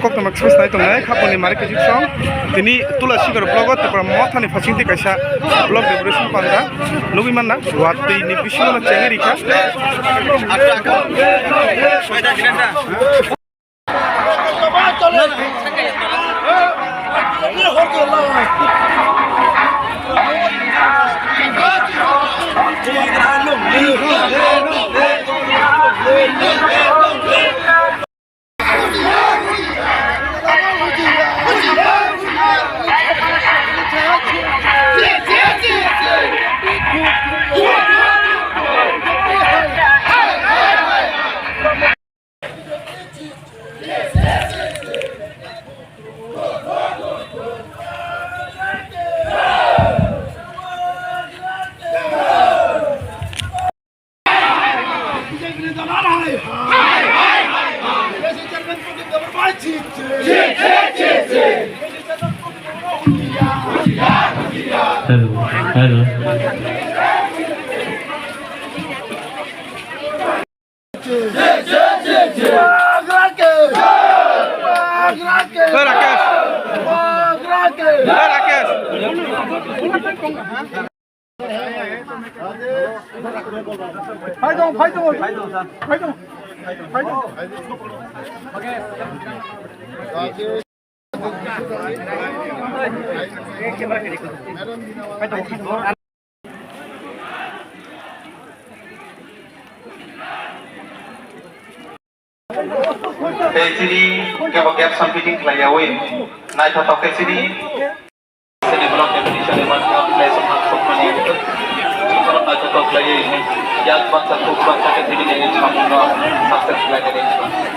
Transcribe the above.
Kokto Maxus nai tongnai khaponi marke jiksong tini Tulasigar blogot tapra mothani phasingti kaisa blog decoration panda nugi manna wati ni bisino chengeri kha Hello. Sini gap sampiting playawin. Naik totok sini. Sini blok Indonesia lewat play semak sokmani itu. Kalau naik totok play ini, yang bangsa tuh bangsa ketiga yang sama sukses play ini.